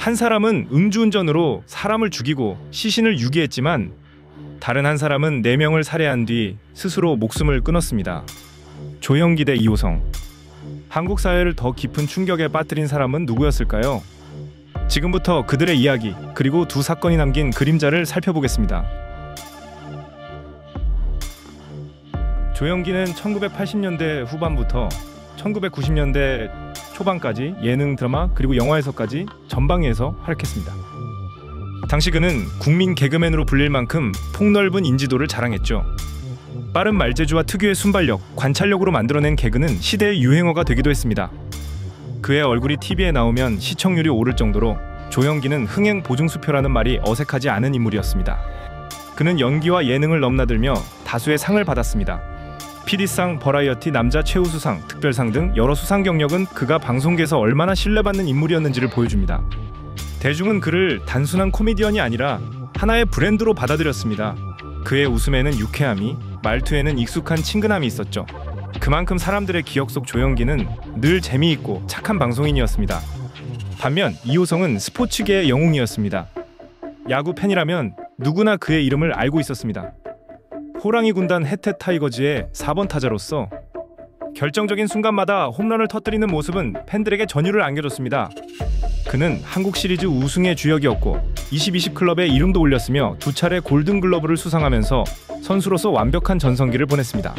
한 사람은 음주운전으로 사람을 죽이고 시신을 유기했지만 다른 한 사람은 4명을 살해한 뒤 스스로 목숨을 끊었습니다. 조영기 대 이호성. 한국 사회를 더 깊은 충격에 빠뜨린 사람은 누구였을까요? 지금부터 그들의 이야기 그리고 두 사건이 남긴 그림자를 살펴보겠습니다. 조영기는 1980년대 후반부터 1990년대 초반까지 예능, 드라마 그리고 영화에서까지 전방위에서 활약했습니다. 당시 그는 국민 개그맨으로 불릴 만큼 폭넓은 인지도를 자랑했죠. 빠른 말재주와 특유의 순발력, 관찰력으로 만들어낸 개그는 시대의 유행어가 되기도 했습니다. 그의 얼굴이 TV에 나오면 시청률이 오를 정도로 조영기는 흥행 보증수표라는 말이 어색하지 않은 인물이었습니다. 그는 연기와 예능을 넘나들며 다수의 상을 받았습니다. PD상, 버라이어티, 남자 최우수상, 특별상 등 여러 수상 경력은 그가 방송계에서 얼마나 신뢰받는 인물이었는지를 보여줍니다. 대중은 그를 단순한 코미디언이 아니라 하나의 브랜드로 받아들였습니다. 그의 웃음에는 유쾌함이, 말투에는 익숙한 친근함이 있었죠. 그만큼 사람들의 기억 속 조영기는 늘 재미있고 착한 방송인이었습니다. 반면 이호성은 스포츠계의 영웅이었습니다. 야구 팬이라면 누구나 그의 이름을 알고 있었습니다. 호랑이 군단 혜태 타이거즈의 4번 타자로서 결정적인 순간마다 홈런을 터뜨리는 모습은 팬들에게 전율을 안겨줬습니다. 그는 한국 시리즈 우승의 주역이었고 20-20 클럽에 이름도 올렸으며 2차례 골든글러브를 수상하면서 선수로서 완벽한 전성기를 보냈습니다.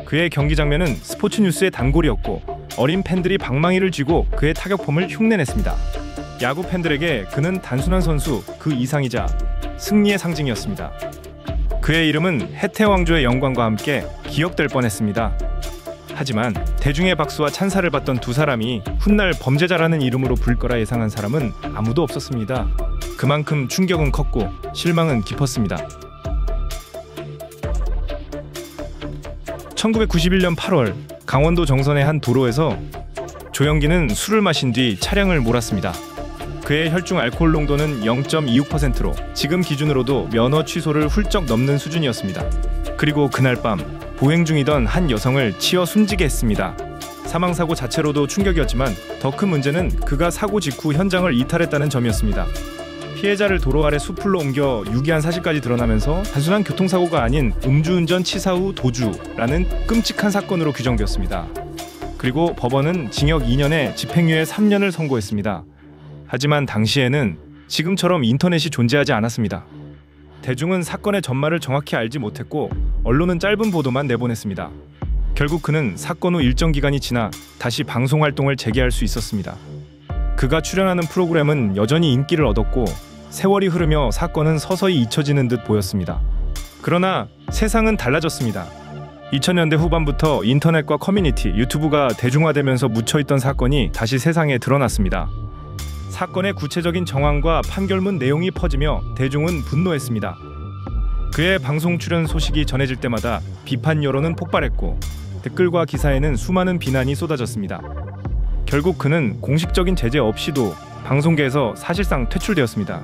그의 경기 장면은 스포츠 뉴스의 단골이었고 어린 팬들이 방망이를 쥐고 그의 타격폼을 흉내냈습니다. 야구 팬들에게 그는 단순한 선수 그 이상이자 승리의 상징이었습니다. 그의 이름은 혜태 왕조의 영광과 함께 기억될 뻔했습니다. 하지만 대중의 박수와 찬사를 받던 두 사람이 훗날 범죄자라는 이름으로 불 거라 예상한 사람은 아무도 없었습니다. 그만큼 충격은 컸고 실망은 깊었습니다. 1991년 8월 강원도 정선의 한 도로에서 조영기는 술을 마신 뒤 차량을 몰았습니다. 그의 혈중 알코올 농도는 0.26%로 지금 기준으로도 면허 취소를 훌쩍 넘는 수준이었습니다. 그리고 그날 밤 보행 중이던 한 여성을 치어 숨지게 했습니다. 사망사고 자체로도 충격이었지만 더 큰 문제는 그가 사고 직후 현장을 이탈했다는 점이었습니다. 피해자를 도로 아래 수풀로 옮겨 유기한 사실까지 드러나면서 단순한 교통사고가 아닌 음주운전 치사 후 도주라는 끔찍한 사건으로 규정되었습니다. 그리고 법원은 징역 2년에 집행유예 3년을 선고했습니다. 하지만 당시에는 지금처럼 인터넷이 존재하지 않았습니다. 대중은 사건의 전말을 정확히 알지 못했고 언론은 짧은 보도만 내보냈습니다. 결국 그는 사건 후 일정 기간이 지나 다시 방송 활동을 재개할 수 있었습니다. 그가 출연하는 프로그램은 여전히 인기를 얻었고 세월이 흐르며 사건은 서서히 잊혀지는 듯 보였습니다. 그러나 세상은 달라졌습니다. 2000년대 후반부터 인터넷과 커뮤니티, 유튜브가 대중화되면서 묻혀있던 사건이 다시 세상에 드러났습니다. 사건의 구체적인 정황과 판결문 내용이 퍼지며 대중은 분노했습니다. 그의 방송 출연 소식이 전해질 때마다 비판 여론은 폭발했고 댓글과 기사에는 수많은 비난이 쏟아졌습니다. 결국 그는 공식적인 제재 없이도 방송계에서 사실상 퇴출되었습니다.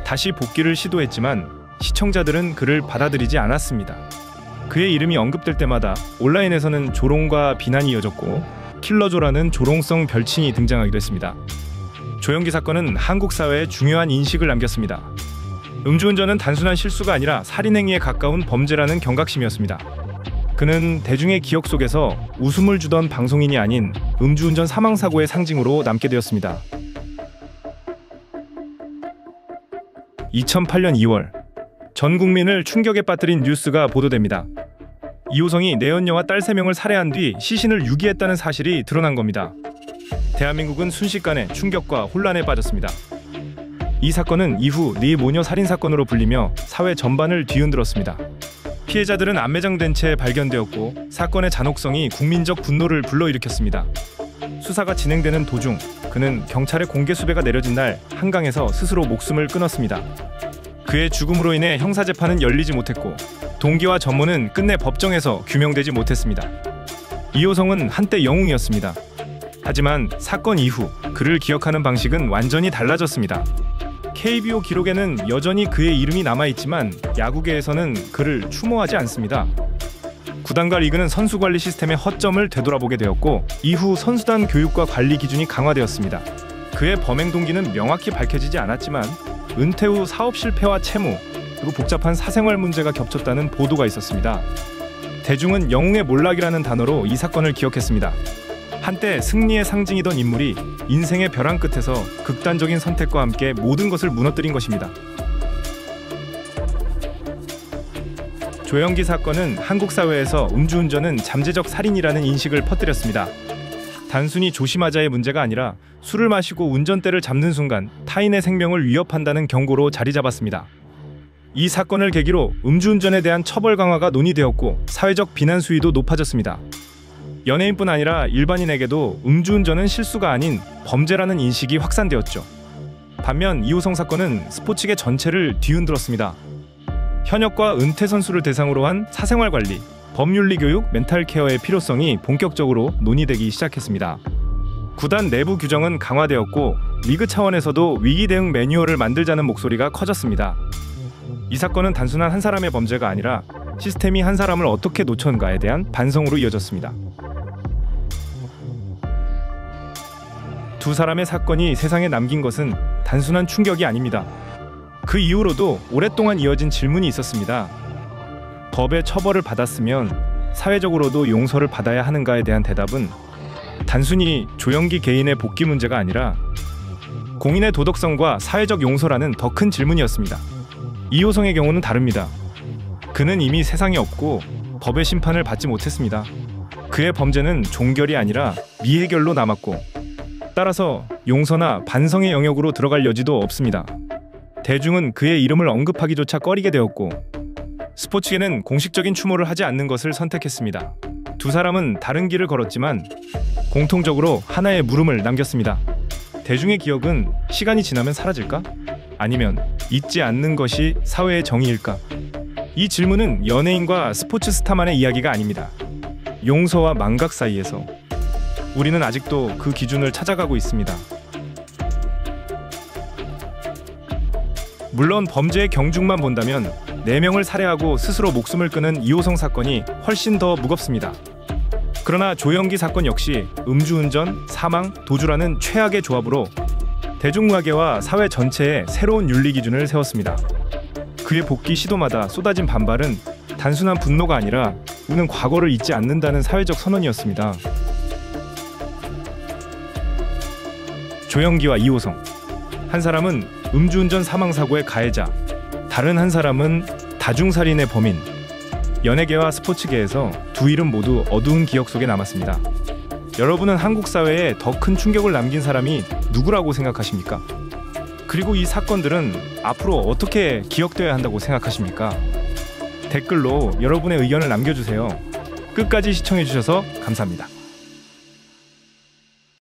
다시 복귀를 시도했지만 시청자들은 그를 받아들이지 않았습니다. 그의 이름이 언급될 때마다 온라인에서는 조롱과 비난이 이어졌고 킬러조라는 조롱성 별칭이 등장하기도 했습니다. 조영기 사건은 한국 사회에 중요한 인식을 남겼습니다. 음주운전은 단순한 실수가 아니라 살인행위에 가까운 범죄라는 경각심이었습니다. 그는 대중의 기억 속에서 웃음을 주던 방송인이 아닌 음주운전 사망사고의 상징으로 남게 되었습니다. 2008년 2월 전 국민을 충격에 빠뜨린 뉴스가 보도됩니다. 이호성이 내연녀와 딸 3명을 살해한 뒤 시신을 유기했다는 사실이 드러난 겁니다. 대한민국은 순식간에 충격과 혼란에 빠졌습니다. 이 사건은 이후 네 모녀 살인 사건으로 불리며 사회 전반을 뒤흔들었습니다. 피해자들은 안매장된 채 발견되었고 사건의 잔혹성이 국민적 분노를 불러일으켰습니다. 수사가 진행되는 도중 그는 경찰의 공개 수배가 내려진 날 한강에서 스스로 목숨을 끊었습니다. 그의 죽음으로 인해 형사재판은 열리지 못했고 동기와 전모는 끝내 법정에서 규명되지 못했습니다. 이호성은 한때 영웅이었습니다. 하지만 사건 이후 그를 기억하는 방식은 완전히 달라졌습니다. KBO 기록에는 여전히 그의 이름이 남아있지만 야구계에서는 그를 추모하지 않습니다. 구단과 리그는 선수 관리 시스템의 허점을 되돌아보게 되었고 이후 선수단 교육과 관리 기준이 강화되었습니다. 그의 범행 동기는 명확히 밝혀지지 않았지만 은퇴 후 사업 실패와 채무, 그리고 복잡한 사생활 문제가 겹쳤다는 보도가 있었습니다. 대중은 영웅의 몰락이라는 단어로 이 사건을 기억했습니다. 한때 승리의 상징이던 인물이 인생의 벼랑 끝에서 극단적인 선택과 함께 모든 것을 무너뜨린 것입니다. 조영기 사건은 한국 사회에서 음주운전은 잠재적 살인이라는 인식을 퍼뜨렸습니다. 단순히 조심하자의 문제가 아니라 술을 마시고 운전대를 잡는 순간 타인의 생명을 위협한다는 경고로 자리 잡았습니다. 이 사건을 계기로 음주운전에 대한 처벌 강화가 논의되었고 사회적 비난 수위도 높아졌습니다. 연예인뿐 아니라 일반인에게도 음주운전은 실수가 아닌 범죄라는 인식이 확산되었죠. 반면 이호성 사건은 스포츠계 전체를 뒤흔들었습니다. 현역과 은퇴 선수를 대상으로 한 사생활 관리, 법윤리 교육, 멘탈 케어의 필요성이 본격적으로 논의되기 시작했습니다. 구단 내부 규정은 강화되었고 리그 차원에서도 위기 대응 매뉴얼을 만들자는 목소리가 커졌습니다. 이 사건은 단순한 한 사람의 범죄가 아니라 시스템이 한 사람을 어떻게 놓쳤는가에 대한 반성으로 이어졌습니다. 두 사람의 사건이 세상에 남긴 것은 단순한 충격이 아닙니다. 그 이후로도 오랫동안 이어진 질문이 있었습니다. 법의 처벌을 받았으면 사회적으로도 용서를 받아야 하는가에 대한 대답은 단순히 조영기 개인의 복귀 문제가 아니라 공인의 도덕성과 사회적 용서라는 더 큰 질문이었습니다. 이호성의 경우는 다릅니다. 그는 이미 세상에 없고 법의 심판을 받지 못했습니다. 그의 범죄는 종결이 아니라 미해결로 남았고 따라서 용서나 반성의 영역으로 들어갈 여지도 없습니다. 대중은 그의 이름을 언급하기조차 꺼리게 되었고 스포츠계는 공식적인 추모를 하지 않는 것을 선택했습니다. 두 사람은 다른 길을 걸었지만 공통적으로 하나의 물음을 남겼습니다. 대중의 기억은 시간이 지나면 사라질까? 아니면 잊지 않는 것이 사회의 정의일까? 이 질문은 연예인과 스포츠 스타만의 이야기가 아닙니다. 용서와 망각 사이에서 우리는 아직도 그 기준을 찾아가고 있습니다. 물론 범죄의 경중만 본다면 4명을 살해하고 스스로 목숨을 끊은 이호성 사건이 훨씬 더 무겁습니다. 그러나 조영기 사건 역시 음주운전, 사망, 도주라는 최악의 조합으로 대중문화계와 사회 전체에 새로운 윤리 기준을 세웠습니다. 그의 복귀 시도마다 쏟아진 반발은 단순한 분노가 아니라 우리는 과거를 잊지 않는다는 사회적 선언이었습니다. 조영기와 이호성, 한 사람은 음주운전 사망사고의 가해자, 다른 한 사람은 다중살인의 범인. 연예계와 스포츠계에서 두 이름 모두 어두운 기억 속에 남았습니다. 여러분은 한국 사회에 더 큰 충격을 남긴 사람이 누구라고 생각하십니까? 그리고 이 사건들은 앞으로 어떻게 기억되어야 한다고 생각하십니까? 댓글로 여러분의 의견을 남겨주세요. 끝까지 시청해주셔서 감사합니다.